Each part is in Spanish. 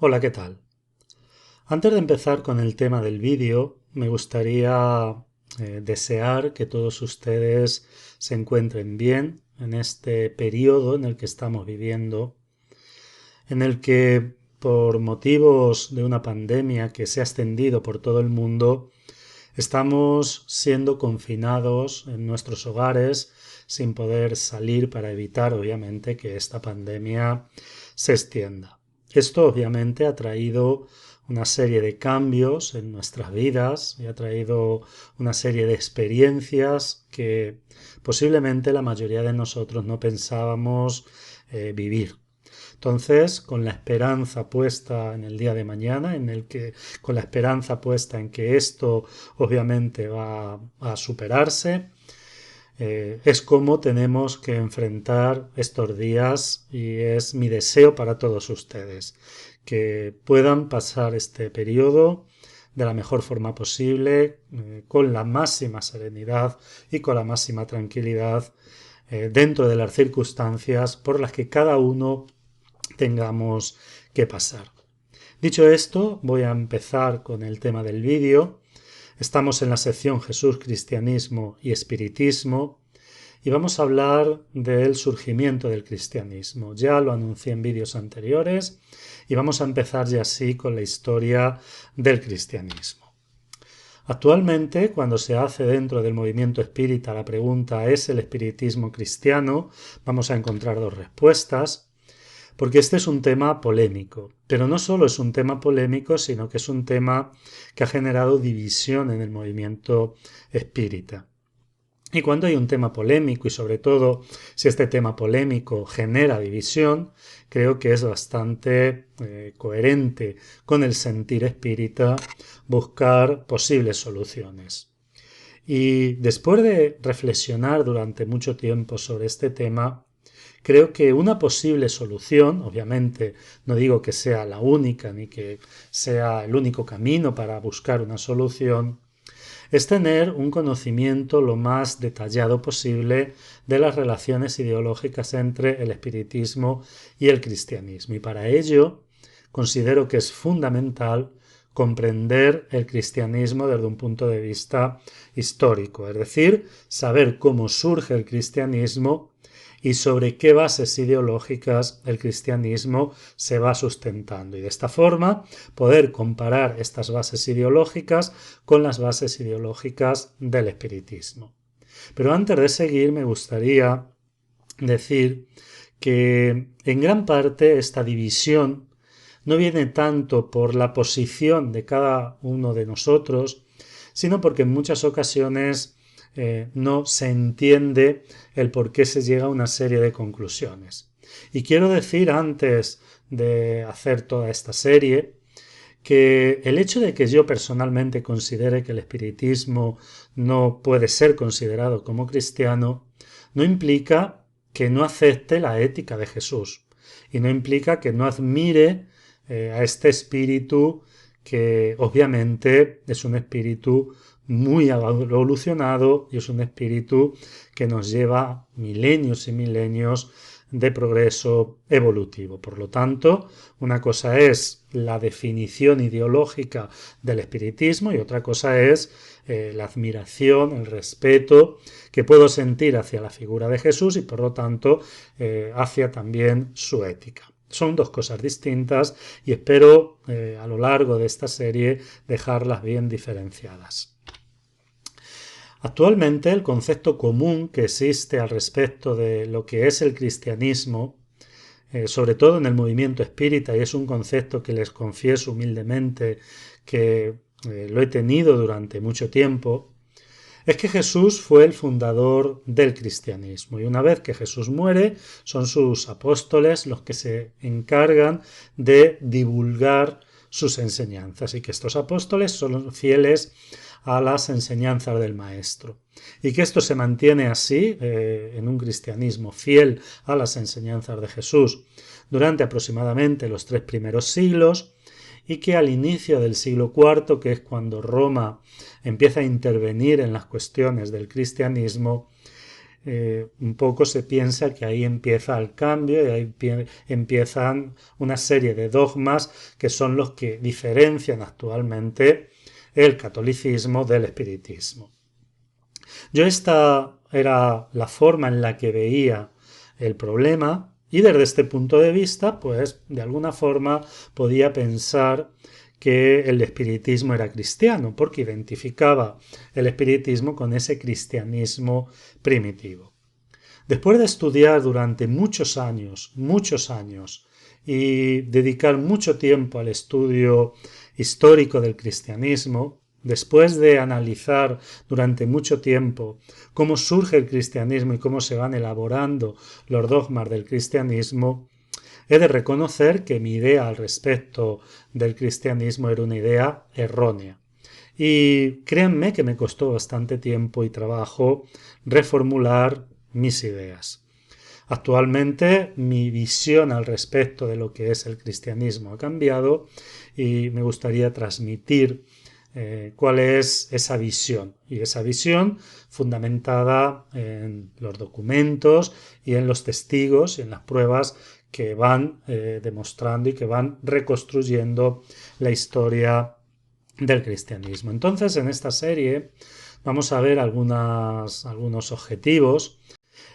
Hola, ¿qué tal? Antes de empezar con el tema del vídeo, me gustaría desear que todos ustedes se encuentren bien en este periodo en el que estamos viviendo, en el que por motivos de una pandemia que se ha extendido por todo el mundo, estamos siendo confinados en nuestros hogares sin poder salir para evitar, obviamente, que esta pandemia se extienda. Esto obviamente ha traído una serie de cambios en nuestras vidas y ha traído una serie de experiencias que posiblemente la mayoría de nosotros no pensábamos vivir. Entonces, con la esperanza puesta en el día de mañana, con la esperanza puesta en que esto obviamente va a superarse, es como tenemos que enfrentar estos días y es mi deseo para todos ustedes que puedan pasar este periodo de la mejor forma posible, con la máxima serenidad y con la máxima tranquilidad dentro de las circunstancias por las que cada uno tengamos que pasar. Dicho esto, voy a empezar con el tema del vídeo. Estamos en la sección Jesús, Cristianismo y Espiritismo y vamos a hablar del surgimiento del cristianismo. Ya lo anuncié en vídeos anteriores y vamos a empezar ya así con la historia del cristianismo. Actualmente, cuando se hace dentro del movimiento espírita la pregunta ¿es el espiritismo cristiano?, vamos a encontrar dos respuestas. Porque este es un tema polémico, pero no solo es un tema polémico, sino que es un tema que ha generado división en el movimiento espírita. Y cuando hay un tema polémico, y sobre todo si este tema polémico genera división, creo que es bastante coherente con el sentir espírita buscar posibles soluciones. Y después de reflexionar durante mucho tiempo sobre este tema, creo que una posible solución, obviamente no digo que sea la única ni que sea el único camino para buscar una solución, es tener un conocimiento lo más detallado posible de las relaciones ideológicas entre el espiritismo y el cristianismo. Y para ello considero que es fundamental comprender el cristianismo desde un punto de vista histórico, es decir, saber cómo surge el cristianismo y sobre qué bases ideológicas el cristianismo se va sustentando. Y de esta forma poder comparar estas bases ideológicas con las bases ideológicas del espiritismo. Pero antes de seguir me gustaría decir que en gran parte esta división no viene tanto por la posición de cada uno de nosotros, sino porque en muchas ocasiones no se entiende el por qué se llega a una serie de conclusiones. Y quiero decir antes de hacer toda esta serie que el hecho de que yo personalmente considere que el espiritismo no puede ser considerado como cristiano no implica que no acepte la ética de Jesús y no implica que no admire a este espíritu que obviamente es un espíritu muy evolucionado y es un espíritu que nos lleva milenios y milenios de progreso evolutivo. Por lo tanto, una cosa es la definición ideológica del espiritismo y otra cosa es la admiración, el respeto que puedo sentir hacia la figura de Jesús y por lo tanto hacia también su ética. Son dos cosas distintas y espero a lo largo de esta serie dejarlas bien diferenciadas. Actualmente el concepto común que existe al respecto de lo que es el cristianismo, sobre todo en el movimiento espírita, y es un concepto que les confieso humildemente que lo he tenido durante mucho tiempo, es que Jesús fue el fundador del cristianismo y una vez que Jesús muere son sus apóstoles los que se encargan de divulgar sus enseñanzas y que estos apóstoles son fieles a las enseñanzas del Maestro y que esto se mantiene así en un cristianismo fiel a las enseñanzas de Jesús durante aproximadamente los 3 primeros siglos y que al inicio del siglo IV, que es cuando Roma empieza a intervenir en las cuestiones del cristianismo, un poco se piensa que ahí empieza el cambio y ahí empiezan una serie de dogmas que son los que diferencian actualmente el catolicismo del espiritismo. Yo esta era la forma en la que veía el problema y desde este punto de vista, pues de alguna forma podía pensar que el espiritismo era cristiano, porque identificaba el espiritismo con ese cristianismo primitivo. Después de estudiar durante muchos años, y dedicar mucho tiempo al estudio histórico del cristianismo, después de analizar durante mucho tiempo cómo surge el cristianismo y cómo se van elaborando los dogmas del cristianismo, he de reconocer que mi idea al respecto del cristianismo era una idea errónea. Y créanme que me costó bastante tiempo y trabajo reformular mis ideas. Actualmente mi visión al respecto de lo que es el cristianismo ha cambiado y me gustaría transmitir cuál es esa visión. Y esa visión fundamentada en los documentos y en los testigos y en las pruebas que van demostrando y que van reconstruyendo la historia del cristianismo. Entonces, en esta serie vamos a ver algunos objetivos.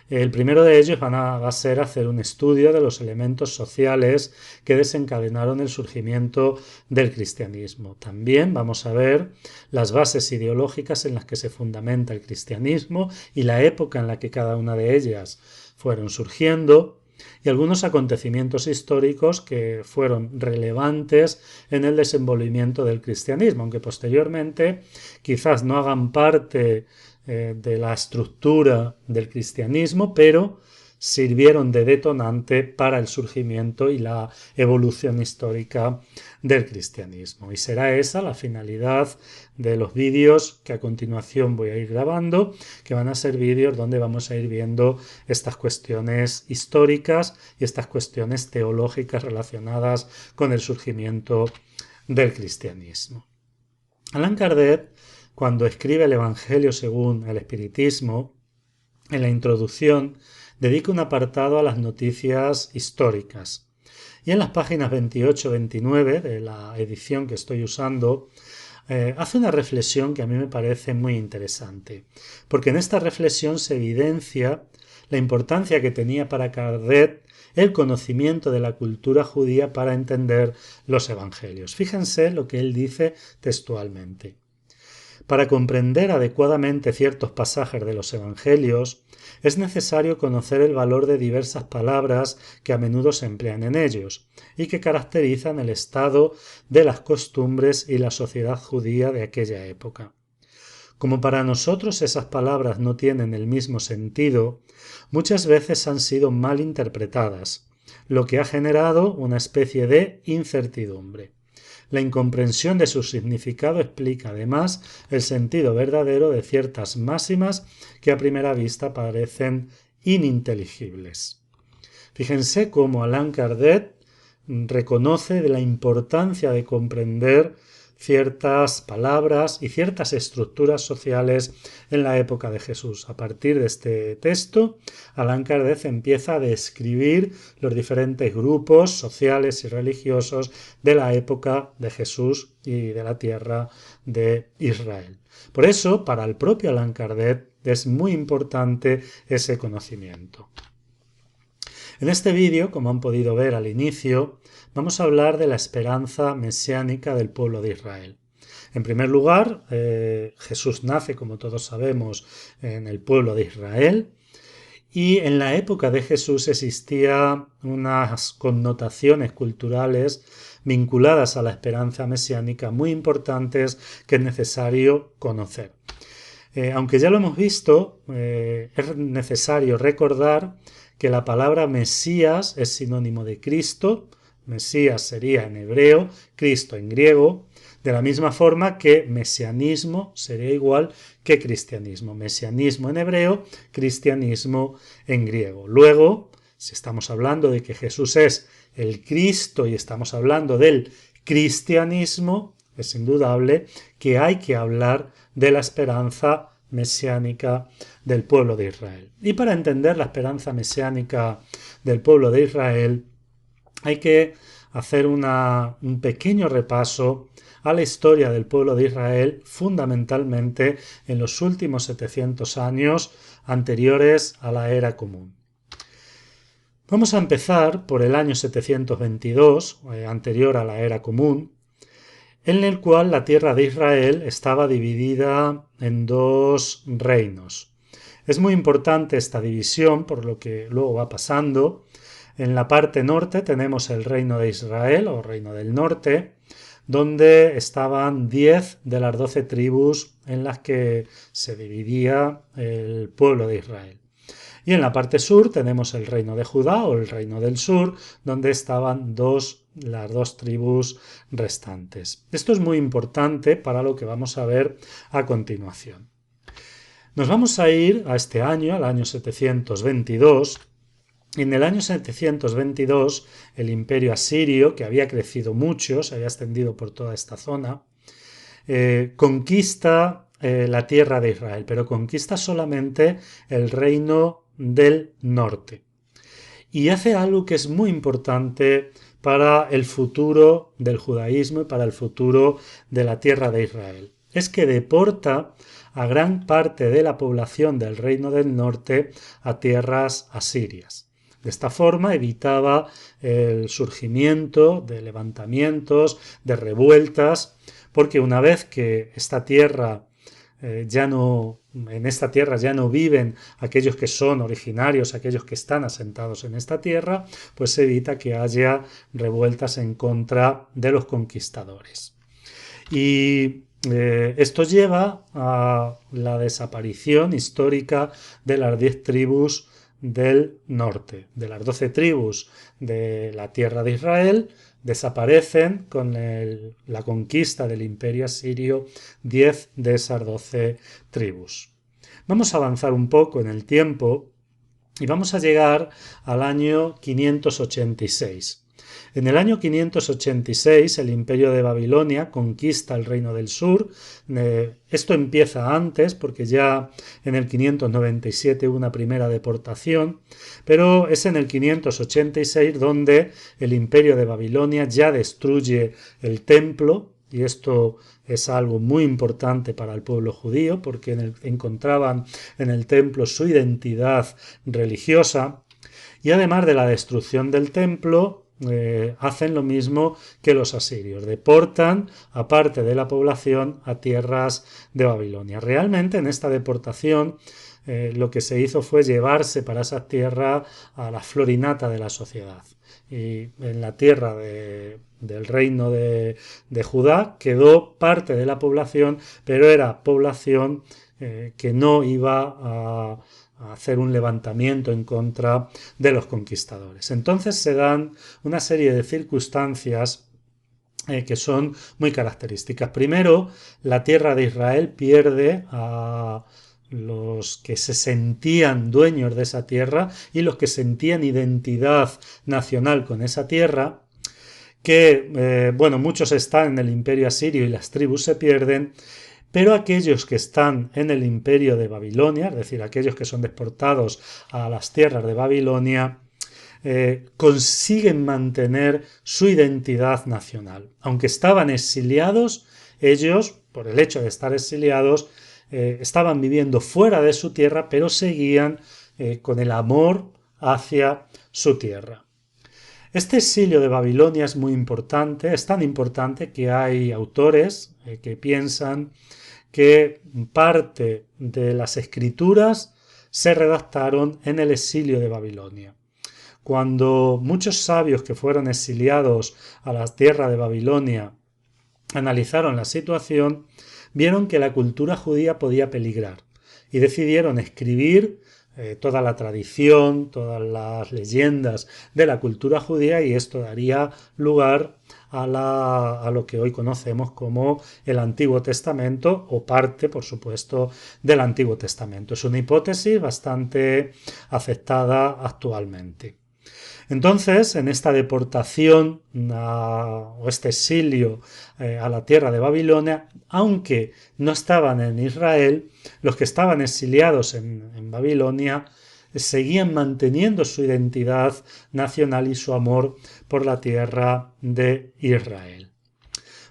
El primero de ellos va a ser hacer un estudio de los elementos sociales que desencadenaron el surgimiento del cristianismo. También vamos a ver las bases ideológicas en las que se fundamenta el cristianismo y la época en la que cada una de ellas fueron surgiendo, y algunos acontecimientos históricos que fueron relevantes en el desenvolvimiento del cristianismo, aunque posteriormente quizás no hagan parte de la estructura del cristianismo, pero sirvieron de detonante para el surgimiento y la evolución histórica del cristianismo. Y será esa la finalidad de los vídeos que a continuación voy a ir grabando, que van a ser vídeos donde vamos a ir viendo estas cuestiones históricas y estas cuestiones teológicas relacionadas con el surgimiento del cristianismo. Allan Kardec, cuando escribe el Evangelio según el Espiritismo, en la introducción dedica un apartado a las noticias históricas. Y en las páginas 28-29 de la edición que estoy usando, hace una reflexión que a mí me parece muy interesante, porque en esta reflexión se evidencia la importancia que tenía para Kardec el conocimiento de la cultura judía para entender los evangelios. Fíjense lo que él dice textualmente. Para comprender adecuadamente ciertos pasajes de los evangelios, es necesario conocer el valor de diversas palabras que a menudo se emplean en ellos y que caracterizan el estado de las costumbres y la sociedad judía de aquella época. Como para nosotros esas palabras no tienen el mismo sentido, muchas veces han sido mal interpretadas, lo que ha generado una especie de incertidumbre. La incomprensión de su significado explica además el sentido verdadero de ciertas máximas que a primera vista parecen ininteligibles. Fíjense cómo Allan Kardec reconoce de la importancia de comprender ciertas palabras y ciertas estructuras sociales en la época de Jesús. A partir de este texto, Allan Kardec empieza a describir los diferentes grupos sociales y religiosos de la época de Jesús y de la tierra de Israel. Por eso, para el propio Allan Kardec es muy importante ese conocimiento. En este vídeo, como han podido ver al inicio, vamos a hablar de la esperanza mesiánica del pueblo de Israel. En primer lugar, Jesús nace, como todos sabemos, en el pueblo de Israel, y en la época de Jesús existían unas connotaciones culturales vinculadas a la esperanza mesiánica muy importantes que es necesario conocer. Aunque ya lo hemos visto, es necesario recordar que la palabra Mesías es sinónimo de Cristo. Mesías sería en hebreo, Cristo en griego, de la misma forma que mesianismo sería igual que cristianismo. Mesianismo en hebreo, cristianismo en griego. Luego, si estamos hablando de que Jesús es el Cristo y estamos hablando del cristianismo, es indudable que hay que hablar de la esperanza mesiánica del pueblo de Israel. Y para entender la esperanza mesiánica del pueblo de Israel hay que hacer un pequeño repaso a la historia del pueblo de Israel, fundamentalmente en los últimos 700 años anteriores a la era común. Vamos a empezar por el año 722, anterior a la era común, en el cual la tierra de Israel estaba dividida en dos reinos. Es muy importante esta división por lo que luego va pasando. En la parte norte tenemos el reino de Israel o reino del norte, donde estaban 10 de las 12 tribus en las que se dividía el pueblo de Israel. Y en la parte sur tenemos el reino de Judá o el reino del sur, donde estaban las dos tribus restantes. Esto es muy importante para lo que vamos a ver a continuación. Nos vamos a ir a este año, al año 722. En el año 722, el imperio asirio, que había crecido mucho, se había extendido por toda esta zona, conquista la tierra de Israel, pero conquista solamente el reino del norte. Y hace algo que es muy importante para el futuro del judaísmo y para el futuro de la tierra de Israel. Es que deporta a gran parte de la población del reino del norte a tierras asirias. De esta forma evitaba el surgimiento de levantamientos, de revueltas, porque una vez que esta tierra en esta tierra ya no viven aquellos que son originarios, aquellos que están asentados en esta tierra, pues se evita que haya revueltas en contra de los conquistadores. Y esto lleva a la desaparición histórica de las 10 tribus del norte. De las 12 tribus de la tierra de Israel, desaparecen con la conquista del imperio asirio 10 de esas 12 tribus. Vamos a avanzar un poco en el tiempo y vamos a llegar al año 586. En el año 586 el imperio de Babilonia conquista el reino del sur. Esto empieza antes porque ya en el 597 hubo una primera deportación, pero es en el 586 donde el imperio de Babilonia ya destruye el templo. Y esto es algo muy importante para el pueblo judío porque encontraban en el templo su identidad religiosa. Y además de la destrucción del templo, hacen lo mismo que los asirios, deportan a parte de la población a tierras de Babilonia. Realmente en esta deportación lo que se hizo fue llevarse para esa tierra a la florinata de la sociedad. Y en la tierra del reino de Judá quedó parte de la población, pero era población que no iba a hacer un levantamiento en contra de los conquistadores. Entonces se dan una serie de circunstancias que son muy características. Primero, la tierra de Israel pierde a los que se sentían dueños de esa tierra y los que sentían identidad nacional con esa tierra, que, muchos están en el imperio asirio y las tribus se pierden, pero aquellos que están en el imperio de Babilonia, es decir, aquellos que son deportados a las tierras de Babilonia, consiguen mantener su identidad nacional. Aunque estaban exiliados, ellos, por el hecho de estar exiliados, estaban viviendo fuera de su tierra, pero seguían con el amor hacia su tierra. Este exilio de Babilonia es muy importante, es tan importante que hay autores que piensan que parte de las escrituras se redactaron en el exilio de Babilonia. Cuando muchos sabios que fueron exiliados a la tierra de Babilonia analizaron la situación, vieron que la cultura judía podía peligrar y decidieron escribir toda la tradición, todas las leyendas de la cultura judía, y esto daría lugar a lo que hoy conocemos como el Antiguo Testamento, o parte, por supuesto, del Antiguo Testamento. Es una hipótesis bastante aceptada actualmente. Entonces, en esta deportación o este exilio a la tierra de Babilonia, aunque no estaban en Israel, los que estaban exiliados en Babilonia seguían manteniendo su identidad nacional y su amor por la tierra de Israel.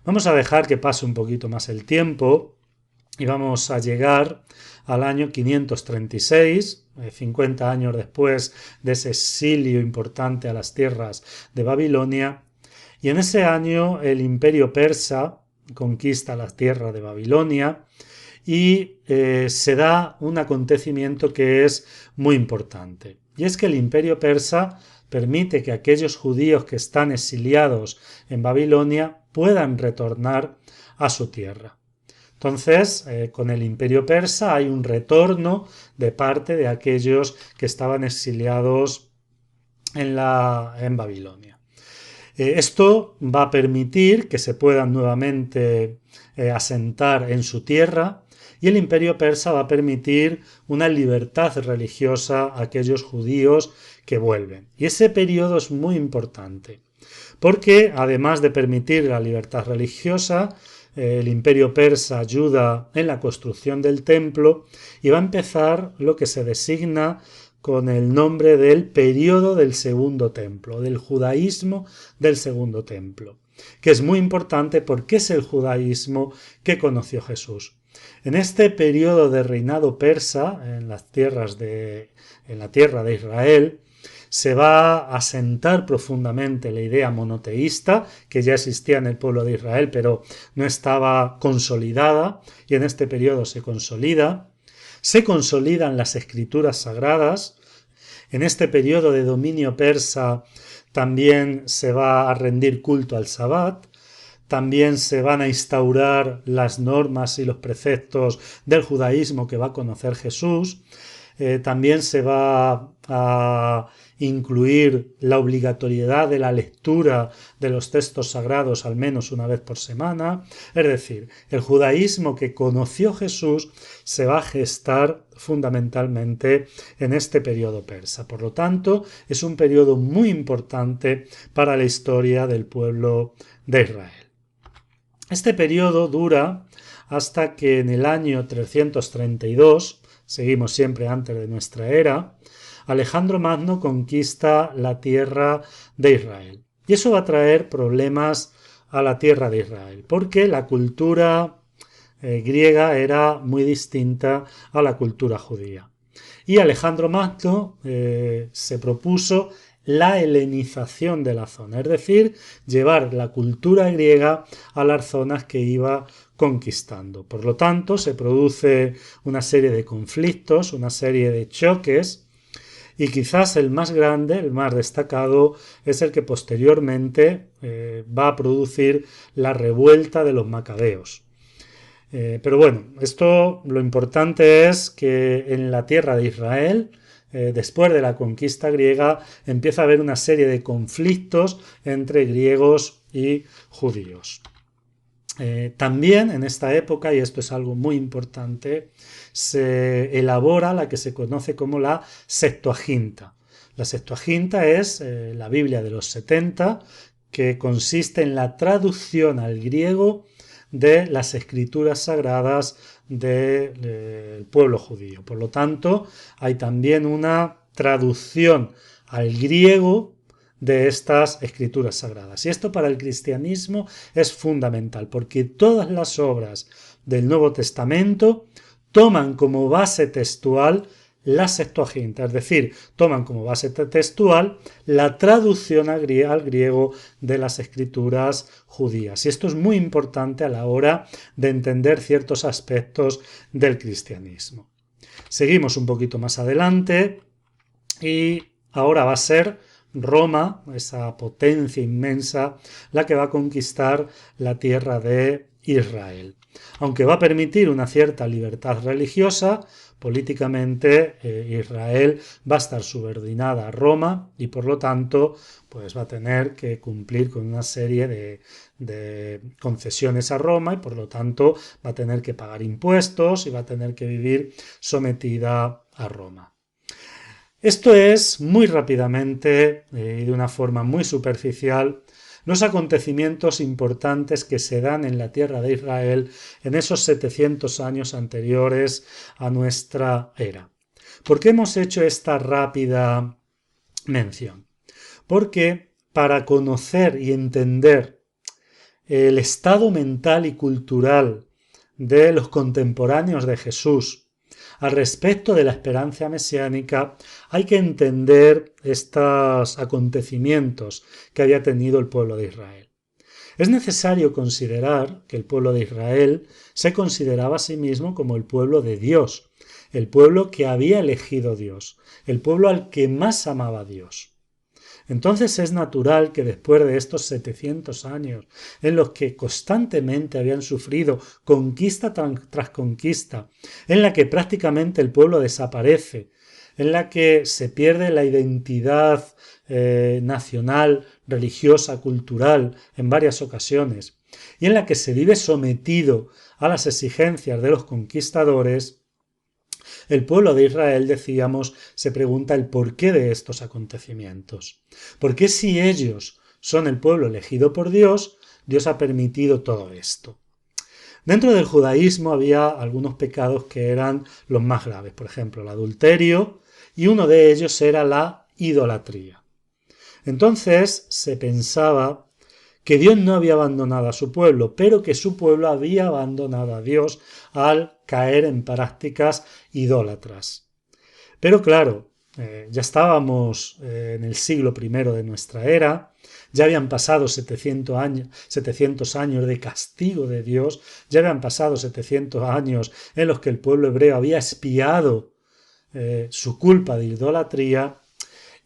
Vamos a dejar que pase un poquito más el tiempo y vamos a llegar al año 536, 50 años después de ese exilio importante a las tierras de Babilonia, y en ese año el imperio persa conquista la tierra de Babilonia y se da un acontecimiento que es muy importante, y es que el imperio persa permite que aquellos judíos que están exiliados en Babilonia puedan retornar a su tierra. Entonces, con el imperio persa hay un retorno de parte de aquellos que estaban exiliados en Babilonia. Esto va a permitir que se puedan nuevamente asentar en su tierra, y el imperio persa va a permitir una libertad religiosa a aquellos judíos que vuelven. Y ese periodo es muy importante, porque además de permitir la libertad religiosa, el imperio persa ayuda en la construcción del templo y va a empezar lo que se designa con el nombre del periodo del segundo templo, del judaísmo del segundo templo, que es muy importante porque es el judaísmo que conoció Jesús. En este periodo de reinado persa, en la tierra de Israel, se va a asentar profundamente la idea monoteísta, que ya existía en el pueblo de Israel, pero no estaba consolidada, y en este periodo se consolida. Se consolidan las escrituras sagradas. En este periodo de dominio persa también se va a rendir culto al Sabbat. También se van a instaurar las normas y los preceptos del judaísmo que va a conocer Jesús. También se va a incluir la obligatoriedad de la lectura de los textos sagrados al menos una vez por semana. Es decir, el judaísmo que conoció Jesús se va a gestar fundamentalmente en este periodo persa. Por lo tanto, es un periodo muy importante para la historia del pueblo de Israel. Este periodo dura hasta que en el año 332, seguimos siempre antes de nuestra era, Alejandro Magno conquista la tierra de Israel. Y eso va a traer problemas a la tierra de Israel, porque la cultura griega era muy distinta a la cultura judía. Y Alejandro Magno se propuso la helenización de la zona, es decir, llevar la cultura griega a las zonas que iba conquistando. Por lo tanto, se produce una serie de conflictos, una serie de choques, y quizás el más grande, el más destacado, es el que posteriormente va a producir la revuelta de los macabeos. Pero bueno, lo importante es que en la tierra de Israel, después de la conquista griega, empieza a haber una serie de conflictos entre griegos y judíos. También en esta época, y esto es algo muy importante, se elabora la que se conoce como la Septuaginta. La Septuaginta es la Biblia de los 70, que consiste en la traducción al griego de las escrituras sagradas del pueblo judío. Por lo tanto, hay también una traducción al griego de estas escrituras sagradas. Y esto para el cristianismo es fundamental, porque todas las obras del Nuevo Testamento toman como base textual la Septuaginta, es decir, toman como base textual la traducción al griego de las escrituras judías. Y esto es muy importante a la hora de entender ciertos aspectos del cristianismo. Seguimos un poquito más adelante y ahora va a ser Roma, esa potencia inmensa, la que va a conquistar la tierra de Israel. Aunque va a permitir una cierta libertad religiosa, políticamente Israel va a estar subordinada a Roma y por lo tanto pues va a tener que cumplir con una serie de concesiones a Roma y por lo tanto va a tener que pagar impuestos y va a tener que vivir sometida a Roma. Esto es, muy rápidamente y de una forma muy superficial, los acontecimientos importantes que se dan en la tierra de Israel en esos 700 años anteriores a nuestra era. ¿Por qué hemos hecho esta rápida mención? Porque para conocer y entender el estado mental y cultural de los contemporáneos de Jesús al respecto de la esperanza mesiánica, hay que entender estos acontecimientos que había tenido el pueblo de Israel. Es necesario considerar que el pueblo de Israel se consideraba a sí mismo como el pueblo de Dios, el pueblo que había elegido Dios, el pueblo al que más amaba Dios. Entonces es natural que después de estos 700 años en los que constantemente habían sufrido conquista tras conquista, en la que prácticamente el pueblo desaparece, en la que se pierde la identidad nacional, religiosa, cultural en varias ocasiones, y en la que se vive sometido a las exigencias de los conquistadores, el pueblo de Israel, decíamos, se pregunta el porqué de estos acontecimientos. ¿Por qué si ellos son el pueblo elegido por Dios, Dios ha permitido todo esto? Dentro del judaísmo había algunos pecados que eran los más graves, por ejemplo, el adulterio, y uno de ellos era la idolatría. Entonces se pensaba que Dios no había abandonado a su pueblo, pero que su pueblo había abandonado a Dios al caer en prácticas idólatras. Pero claro, ya estábamos en el siglo I de nuestra era, ya habían pasado 700 años de castigo de Dios, ya habían pasado 700 años en los que el pueblo hebreo había expiado su culpa de idolatría,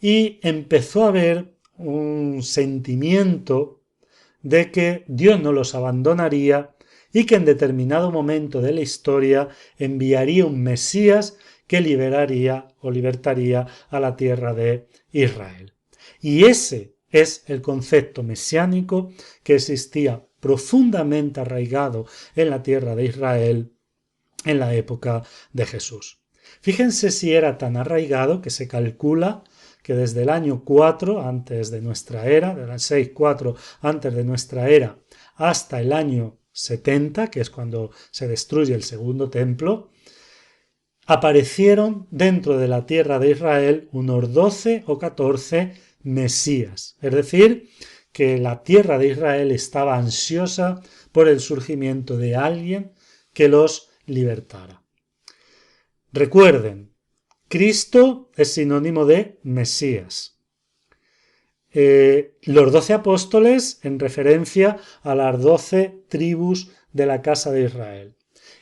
y empezó a haber un sentimiento de que Dios no los abandonaría y que en determinado momento de la historia enviaría un Mesías que liberaría o libertaría a la tierra de Israel. Y ese es el concepto mesiánico que existía profundamente arraigado en la tierra de Israel en la época de Jesús. Fíjense si era tan arraigado que se calcula que desde el año 4 antes de nuestra era, del 6-4 antes de nuestra era, hasta el año 70, que es cuando se destruye el segundo templo, aparecieron dentro de la tierra de Israel unos 12 o 14 mesías. Es decir, que la tierra de Israel estaba ansiosa por el surgimiento de alguien que los libertara. Recuerden, Cristo es sinónimo de Mesías. Los 12 apóstoles en referencia a las 12 tribus de la casa de Israel.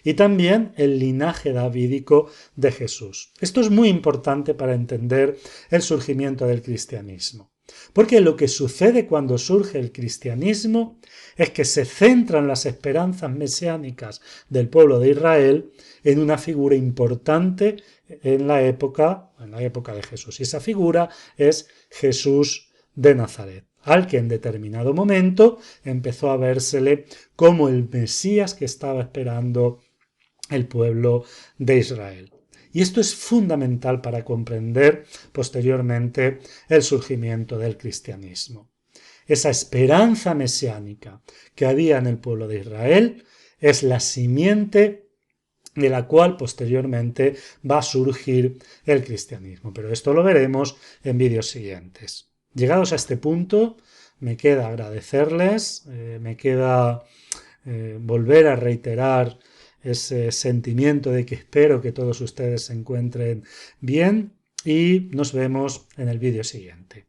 Y también el linaje davídico de Jesús. Esto es muy importante para entender el surgimiento del cristianismo. Porque lo que sucede cuando surge el cristianismo es que se centran las esperanzas mesiánicas del pueblo de Israel en una figura importante en la época de Jesús. Y esa figura es Jesús de Nazaret, al que en determinado momento empezó a vérsele como el Mesías que estaba esperando el pueblo de Israel. Y esto es fundamental para comprender posteriormente el surgimiento del cristianismo. Esa esperanza mesiánica que había en el pueblo de Israel es la simiente de la cual posteriormente va a surgir el cristianismo. Pero esto lo veremos en vídeos siguientes. Llegados a este punto, me queda agradecerles, me queda volver a reiterar ese sentimiento de que espero que todos ustedes se encuentren bien y nos vemos en el vídeo siguiente.